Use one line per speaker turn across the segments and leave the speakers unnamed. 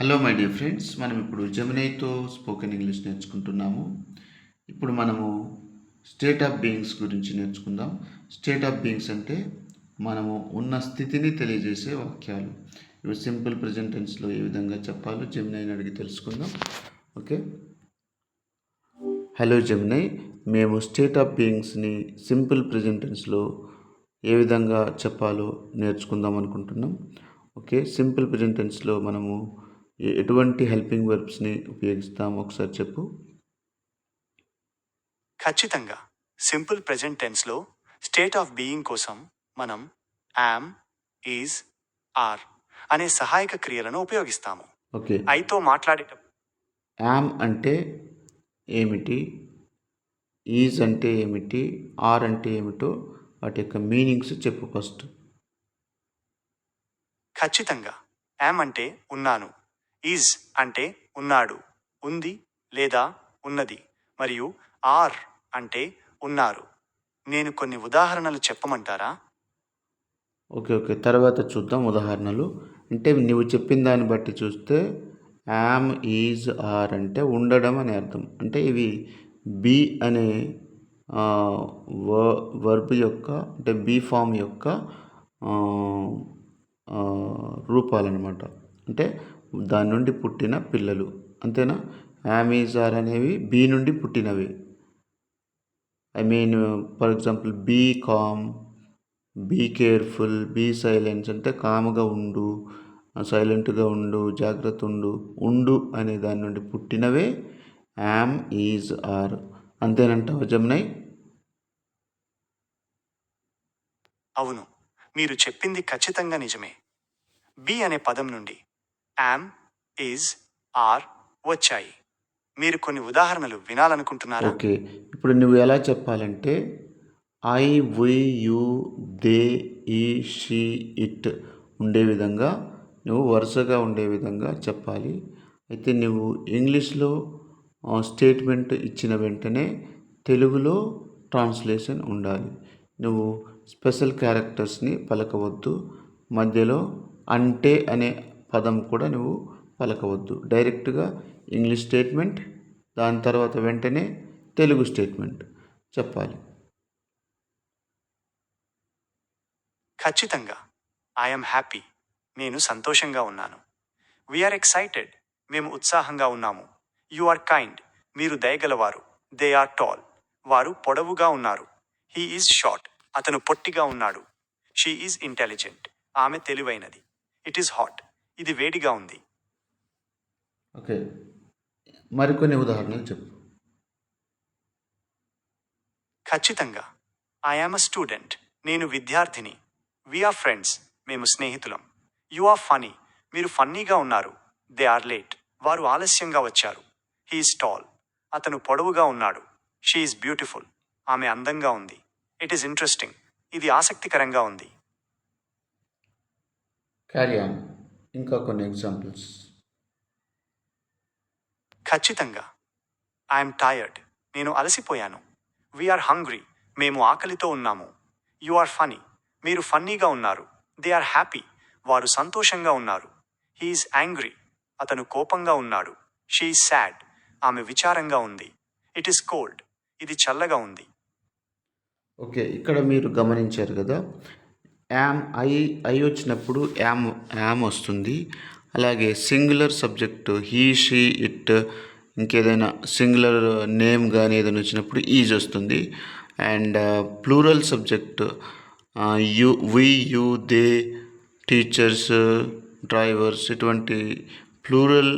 Hello my dear friends, మనం ఇప్పుడు జెమినైతో spoken English నేర్చుకుంటున్నాము. ఇప్పుడు మనము స్టేట్ ఆఫ్ బీయింగ్స్ గురించి నేర్చుకుందాం. స్టేట్ ఆఫ్ బీయింగ్స్ అంటే మనము ఉన్న స్థితిని తెలియజేసే వాక్యాలు. ఇవి సింపుల్ ప్రెజెంట్ టెన్స్లో ఏ విధంగా చెప్పాలో జెమినైని అడిగి తెలుసుకుందాం. ఓకే. హలో జెమినై, మేము స్టేట్ ఆఫ్ బీయింగ్స్ని సింపుల్ ప్రెజెంట్ టెన్స్లో ఏ విధంగా చెప్పాలో నేర్చుకుందాం అనుకుంటున్నాం. ఓకే. సింపుల్ ప్రెజెంట్ టెన్స్లో మనము ఎటువంటి హెల్పింగ్ వర్బ్స్ని ఉపయోగిస్తాము ఒకసారి చెప్పు.
ఖచ్చితంగా సింపుల్ ప్రెజెంట్ టెన్స్లో స్టేట్ ఆఫ్ బీయింగ్ కోసం మనం యామ్, ఈజ్, ఆర్ అనే సహాయక క్రియలను ఉపయోగిస్తాము.
ఓకే.
ఐతో మాట్లాడేటప్పుడు
యామ్ అంటే ఏమిటి, ఈజ్ అంటే ఏమిటి, ఆర్ అంటే ఏమిటో వాటి యొక్క మీనింగ్స్ చెప్పు ఫస్ట్.
ఖచ్చితంగా యామ్ అంటే ఉన్నాను, ఈజ్ అంటే ఉన్నాడు, ఉంది లేదా ఉన్నది, మరియు ఆర్ అంటే ఉన్నారు. నేను కొన్ని ఉదాహరణలు చెప్పమంటారా?
ఓకే. ఓకే. తర్వాత చూద్దాం ఉదాహరణలు. అంటే నువ్వు చెప్పిన దాన్ని బట్టి చూస్తే యామ్, ఈజ్, ఆర్ అంటే ఉండడం అని అర్థం. అంటే ఇవి బీ అనే వర్బ్ యొక్క అంటే బీ ఫామ్ యొక్క రూపాలన్నమాట. అంటే దాని నుండి పుట్టిన పిల్లలు. అంతేనా? యామ్, ఈజ్, ఆర్ అనేవి బీ నుండి పుట్టినవి. I mean for example be calm, be careful, be silence అంటే కామ్గా ఉండు, సైలెంట్గా ఉండు, జాగ్రత్త ఉండు. ఉండు అనే దాని నుండి పుట్టినవే యామ్, ఈజ్, ఆర్. అంతేనంటావా జమునై?
అవును, మీరు చెప్పింది ఖచ్చితంగా నిజమే. బి అనే పదం నుండి యామ్, ఈజ్, ఆర్ వచ్చాయి. మీరు కొన్ని ఉదాహరణలు వినాలనుకుంటున్నారా?
ఓకే. ఇప్పుడు నువ్వు ఎలా చెప్పాలంటే ఐ, వి, యు, దే, ఈ, షీ, ఇట్ ఉండే విధంగా నువ్వు వరుసగా ఉండే విధంగా చెప్పాలి. అయితే నువ్వు ఇంగ్లీష్లో స్టేట్మెంట్ ఇచ్చిన వెంటనే తెలుగులో ట్రాన్స్లేషన్ ఉండాలి. నువ్వు స్పెషల్ క్యారెక్టర్స్ని పలకవద్దు. మధ్యలో అంటే అనే పదం కూడా నువ్వు పలకవద్దు. డైరెక్ట్గా ఇంగ్లీష్ స్టేట్మెంట్, దాని తర్వాత వెంటనే తెలుగు స్టేట్మెంట్ చెప్పాలి.
ఖచ్చితంగా ఐఎమ్ హ్యాపీ, నేను సంతోషంగా ఉన్నాను. వీఆర్ ఎక్సైటెడ్, మేము ఉత్సాహంగా ఉన్నాము. యు ఆర్ కైండ్, మీరు దయగలవారు. దే ఆర్ టాల్, వారు పొడవుగా ఉన్నారు. హీ ఈజ్ షార్ట్, అతను పొట్టిగా ఉన్నాడు. షీ ఈజ్ ఇంటెలిజెంట్, ఆమె తెలివైనది. ఇట్ ఈస్ హాట్, ఇది వేడిగా ఉంది.
ఓకే. మరికొన్ని ఉదాహరణలు చెప్పు.
ఖచ్చితంగా ఐఆమ్ అ స్టూడెంట్, నేను విద్యార్థిని. వీఆర్ ఫ్రెండ్స్, మేము స్నేహితులం. యు ఆర్ ఫనీ, మీరు ఫన్నీగా ఉన్నారు. దే ఆర్ లేట్, వారు ఆలస్యంగా వచ్చారు. హీఈస్ టాల్, అతను పొడవుగా ఉన్నాడు. షీ ఈజ్ బ్యూటిఫుల్, ఆమె అందంగా ఉంది. ఇట్ ఈస్ ఇంట్రెస్టింగ్, ఇది ఆసక్తికరంగా ఉంది.
Carry on. ఇంకా కొన్ని ఎగ్జాంపుల్స్.
ఖచ్చితంగా ఐఎమ్ టైర్డ్, నేను అలసిపోయాను. వీఆర్ హంగ్రీ, మేము ఆకలితో ఉన్నాము. యు ఆర్ ఫనీ, మీరు ఫన్నీగా ఉన్నారు. దే ఆర్ హ్యాపీ, వారు సంతోషంగా ఉన్నారు. హీఈస్ యాంగ్రీ, అతను కోపంగా ఉన్నాడు. షీ ఈజ్ సాడ్, ఆమె విచారంగా ఉంది. ఇట్ ఈస్ కోల్డ్, ఇది చల్లగా ఉంది.
ఓకే. ఇక్కడ మీరు గమనించారు కదా, యామ్ ఐ వచ్చినప్పుడు యామ్ వస్తుంది. అలాగే singular subject he, she, it, ఇంకేదైనా సింగులర్ నేమ్ కానీ ఏదైనా వచ్చినప్పుడు ఈజ్ వస్తుంది. And plural subject you, we, you, they, teachers, drivers ఇటువంటి ప్లూరల్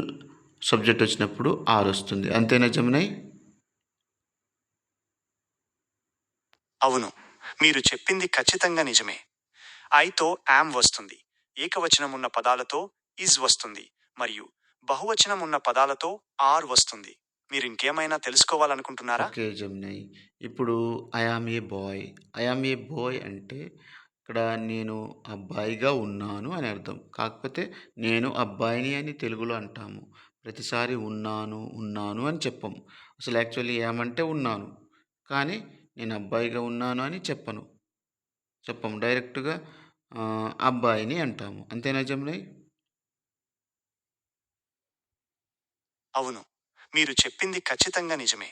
సబ్జెక్ట్ వచ్చినప్పుడు ఆర్ వస్తుంది. అంతేనా జమునై?
అవును, మీరు చెప్పింది ఖచ్చితంగా నిజమే. ఐతో యామ్ వస్తుంది, ఏకవచనం ఉన్న పదాలతో ఈజ్ వస్తుంది, మరియు బహువచనం ఉన్న పదాలతో ఆర్ వస్తుంది. మీరు ఇంకేమైనా తెలుసుకోవాలనుకుంటున్నారా?
ఓకే జమునై. ఇప్పుడు I am a boy. I am a boy అంటే ఇక్కడ నేను అబ్బాయిగా ఉన్నాను అని అర్థం. కాకపోతే నేను అబ్బాయిని అని తెలుగులో అంటాము. ప్రతిసారి ఉన్నాను అని చెప్పము. అసలు యాక్చువల్లీ ఏమంటే ఉన్నాను. కానీ నేను అబ్బాయిగా ఉన్నాను అని చెప్పము. డైరెక్ట్‌గా అబ్బాయిని అంటాము. అంతేనా జమునై?
అవును, మీరు చెప్పింది ఖచ్చితంగా నిజమే.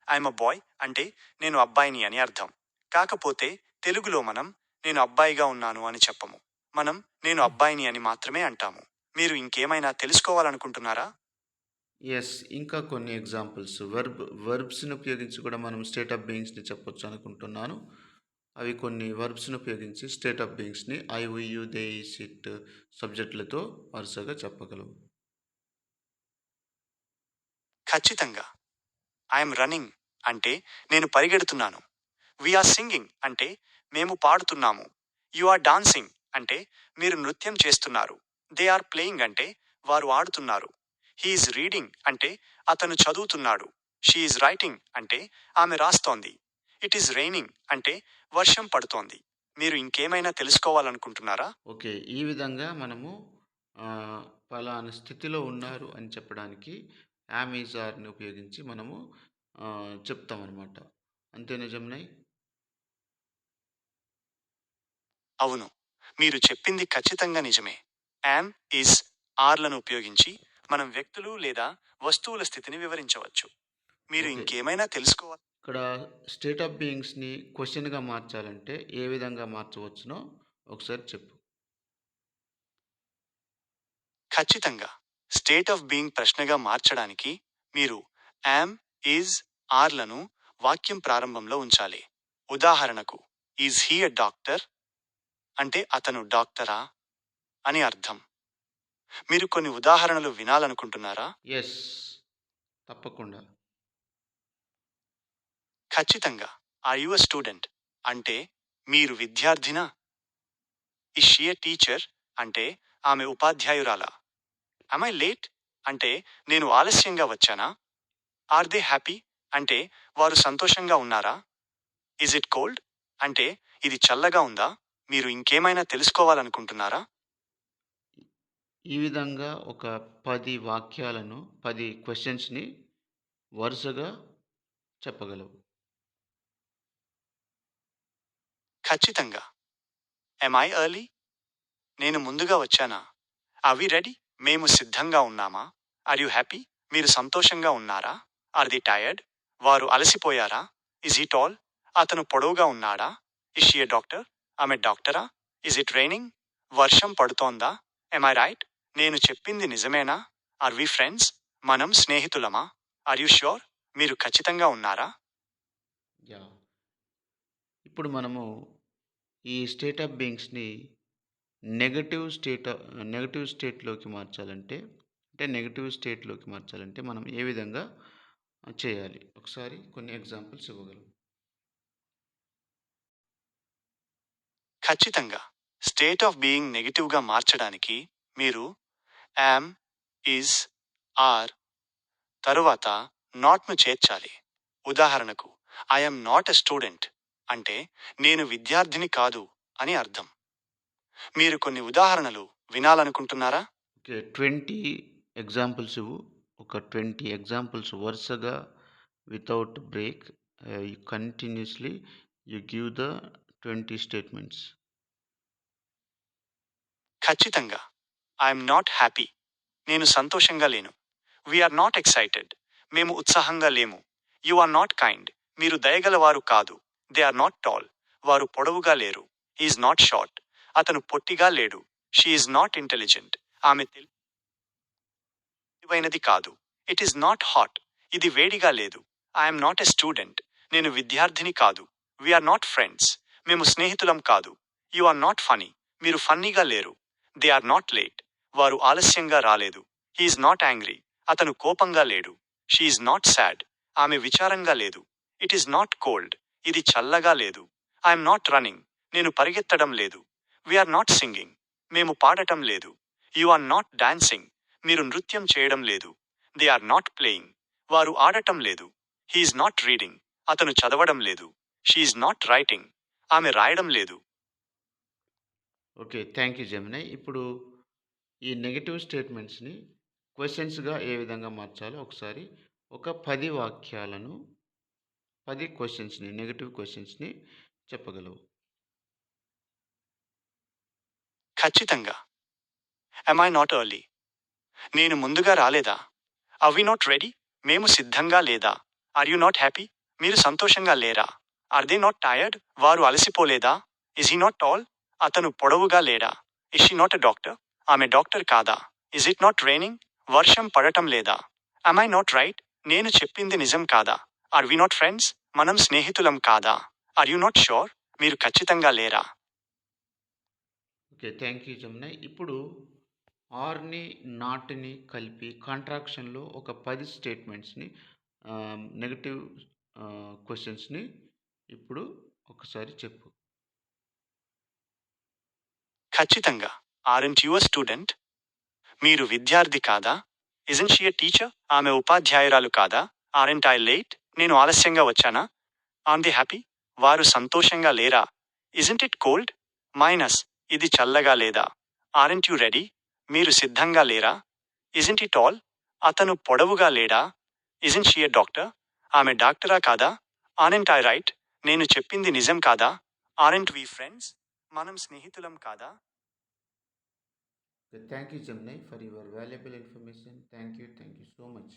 ఐఎమ్ అ బాయ్ అంటే నేను అబ్బాయిని అని అర్థం. కాకపోతే తెలుగులో మనం నేను అబ్బాయిగా ఉన్నాను అని చెప్పము. మనం నేను అబ్బాయిని అని మాత్రమే అంటాము. మీరు ఇంకేమైనా తెలుసుకోవాలనుకుంటున్నారా?
ఎస్, ఇంకా కొన్ని ఎగ్జాంపుల్స్ వర్బ్స్ని ఉపయోగించి కూడా మనం స్టేట్ ఆఫ్ బీయింగ్స్ని చెప్పొచ్చు అనుకుంటున్నాను. అవి కొన్ని వర్బ్స్ని ఉపయోగించి స్టేట్ ఆఫ్ బీయింగ్స్ని I we you they is it సబ్జెక్టులతో వరుసగా చెప్పగలవు.
ఖచ్చితంగా. ఐఎమ్ రన్నింగ్ అంటే నేను పరిగెడుతున్నాను. వీఆర్ సింగింగ్ అంటే మేము పాడుతున్నాము. యు ఆర్ డాన్సింగ్ అంటే మీరు నృత్యం చేస్తున్నారు. దే ఆర్ ప్లేయింగ్ అంటే వారు ఆడుతున్నారు. హీఈస్ రీడింగ్ అంటే అతను చదువుతున్నాడు. షీఈస్ రైటింగ్ అంటే ఆమె రాస్తోంది. ఇట్ ఈస్ రైనింగ్ అంటే వర్షం పడుతోంది. మీరు ఇంకేమైనా తెలుసుకోవాలనుకుంటున్నారా?
ఓకే, ఈ విధంగా మనము ఆ, పలానా స్థితిలో ఉన్నారు అని చెప్పడానికి యామ్ ఈజ్ ఆర్ని ఉపయోగించి మనము చెప్తామన్నమాట. అంతే నిజంనే.
అవును, మీరు చెప్పింది ఖచ్చితంగా నిజమే. యామ్, ఇస్, ఆర్లను ఉపయోగించి మనం వ్యక్తులు లేదా వస్తువుల స్థితిని వివరించవచ్చు. మీరు
ఓకే,
ఇంకేమైనా తెలుసుకోవాలి?
ఇక్కడ స్టేట్ ఆఫ్ బీయింగ్స్ని క్వశ్చన్గా మార్చాలంటే ఏ విధంగా మార్చవచ్చునో ఒకసారి చెప్పు.
ఖచ్చితంగా. స్టేట్ ఆఫ్ బీయింగ్ ప్రశ్నగా మార్చడానికి మీరు యామ్, ఈజ్, ఆర్లను వాక్యం ప్రారంభంలో ఉంచాలి. ఉదాహరణకు, ఈజ్ హీ ఎ డాక్టర్ అంటే అతను డాక్టరా అని అర్థం. మీరు కొన్ని ఉదాహరణలు వినాలనుకుంటున్నారా?
ఎస్, తప్పకుండా.
ఖచ్చితంగా. ఆర్ యు ఎ స్టూడెంట్ అంటే మీరు విద్యార్థినా? ఇస్ షీ ఎ టీచర్ అంటే ఆమె ఉపాధ్యాయురాలా? am I లేట్ అంటే నేను ఆలస్యంగా వచ్చానా? ఆర్ దే హ్యాపీ అంటే వారు సంతోషంగా ఉన్నారా? ఇజ్ ఇట్ కోల్డ్ అంటే ఇది చల్లగా ఉందా? మీరు ఇంకేమైనా తెలుసుకోవాలనుకుంటున్నారా?
ఈ విధంగా ఒక 10 వాక్యాలను 10 క్వశ్చన్స్ని వరుసగా చెప్పగలవు.
ఖచ్చితంగా. ఎమ్ ఐ ఎర్లీ నేను ముందుగా వచ్చానా? ఆర్ వి రెడీ మేము సిద్ధంగా ఉన్నామా? ఆర్ యు హ్యాపీ మీరు సంతోషంగా ఉన్నారా? ఆర్ ది టైర్డ్ వారు అలసిపోయారా? ఇజ్ హీ టాల్ అతను పొడవుగా ఉన్నాడా? ఇస్ షీ ఎ డాక్టర్ ఆమె డాక్టరా? ఇజ్ ఇట్ రైనింగ్ వర్షం పడుతోందా? ఎమ్ ఐ రైట్ నేను చెప్పింది నిజమేనా? ఆర్ వి ఫ్రెండ్స్ మనం స్నేహితులమా? ఆర్ యు ష్యూర్ మీరు ఖచ్చితంగా ఉన్నారా?
యా, ఇప్పుడు మనము ఈ స్టేట్ ఆఫ్ బీయింగ్స్ని నెగటివ్ స్టేట్లోకి మార్చాలంటే మనం ఏ విధంగా చేయాలి? ఒకసారి కొన్ని ఎగ్జాంపుల్స్ ఇవ్వగలము.
ఖచ్చితంగా. స్టేట్ ఆఫ్ బీయింగ్ నెగిటివ్గా మార్చడానికి మీరు యామ్, ఈజ్, ఆర్ తరువాత నాట్ను చేర్చాలి. ఉదాహరణకు, ఐఎమ్ నాట్ ఎ స్టూడెంట్ అంటే నేను విద్యార్థిని కాదు అని అర్థం. మీరు కొన్ని ఉదాహరణలు వినాలనుకుంటున్నారా?
ఓకే, 20 ఎగ్జాంపుల్స్ ఇవ్వు. ఒక 20 ఎగ్జాంపుల్స్ వరుసగా without break continuously you give the 20 statements.
ఖచ్చితంగా. ఐఎమ్ నాట్ హ్యాపీ నేను సంతోషంగా లేను. వీఆర్ నాట్ ఎక్సైటెడ్ మేము ఉత్సాహంగా లేము. యు ఆర్ నాట్ కైండ్ మీరు దయగలవారు కాదు. దే ఆర్ నాట్ టాల్ వారు పొడవుగా లేరు. ఈజ్ నాట్ షార్ట్ అతను పొట్టిగా లేడు. షీ ఈజ్ నాట్ ఇంటెలిజెంట్ ఆమె తెలివైనది కాదు. ఇట్ ఈస్ నాట్ హాట్ ఇది వేడిగా లేదు. ఐఎమ్ నాట్ ఎ స్టూడెంట్ నేను విద్యార్థిని కాదు. వీఆర్ నాట్ ఫ్రెండ్స్ మేము స్నేహితులం కాదు. యు ఆర్ నాట్ ఫనీ మీరు ఫన్నీగా లేరు. దే ఆర్ నాట్ లేట్ వారు ఆలస్యంగా రాలేదు. హీఈస్ నాట్ యాంగ్రీ అతను కోపంగా లేడు. షీఈస్ నాట్ సాడ్ ఆమె విచారంగా లేదు. ఇట్ ఈస్ నాట్ కోల్డ్ ఇది చల్లగా లేదు. ఐఎమ్ నాట్ రన్నింగ్ నేను పరిగెత్తడం లేదు. వీఆర్ నాట్ సింగింగ్ మేము పాడటం లేదు. యు ఆర్ నాట్ డాన్సింగ్ మీరు నృత్యం చేయడం లేదు. దే ఆర్ నాట్ ప్లేయింగ్ వారు ఆడటం లేదు. హీఈస్ నాట్ రీడింగ్ అతను చదవడం లేదు. షీఈస్ నాట్ రైటింగ్ ఆమె రాయడం లేదు.
Okay, thank you Gemini. ఇప్పుడు ఈ నెగటివ్ స్టేట్మెంట్స్ని క్వశ్చన్స్గా ఏ విధంగా మార్చాలో ఒకసారి ఒక 10 వాక్యాలను 10 క్వశ్చన్స్ని నెగటివ్ క్వశ్చన్స్ని చెప్పగలవు.
ఖచ్చితంగా. ఎమ్ ఐ నాట్ ఎర్లీ నేను ముందుగా రాలేదా? Are we not ready? మేము సిద్ధంగా లేదా? Are you not happy? మీరు సంతోషంగా లేరా? Are they not tired? వారు అలసిపోలేదా? Is he not tall? అతను పొడవుగా లేడా? Is she not a doctor? ఆమె డాక్టర్ కాదా? Is it not raining? వర్షం పడటం లేదా? am I not right? నేను చెప్పింది నిజం కాదా? Are we not friends? మనం స్నేహితులం కాదా? Are you not sure? మీరు ఖచ్చితంగా లేరా?
ఓకే. Thank you Jamuna. ఇప్పుడు ఆర్‌ని, నాట్‌ని కలిపి కాంట్రాక్షన్‌లో ఒక 10 స్టేట్మెంట్స్‌ని నెగెటివ్ క్వెషన్స్‌ని ఇప్పుడు ఒకసారి చెప్పు.
ఖచ్చితంగా. Aren't you a student? మీరు విద్యార్థి కాదా? Isn't she a teacher? ఆమె ఉపాధ్యాయురాలు కాదా? Aren't I late? నేను ఆలస్యంగా వచ్చానా? On the happy? వారు సంతోషంగా లేరా? Isn't it cold? మైనస్. ఇది చల్లగా లేదా? Aren't you ready? మీరు సిద్ధంగా లేరా? Isn't it all? అతను పొడవుగా లేడా? Isn't she a doctor? ఆమె డాక్టరా కాదా? Aren't I right? నేను చెప్పింది నిజం కాదా? ఆరెంట్ వి ఫ్రెండ్స్? మనం స్నేహితులం కాదా?
Thank you Jamuna for your valuable information. Thank you. Thank you so much.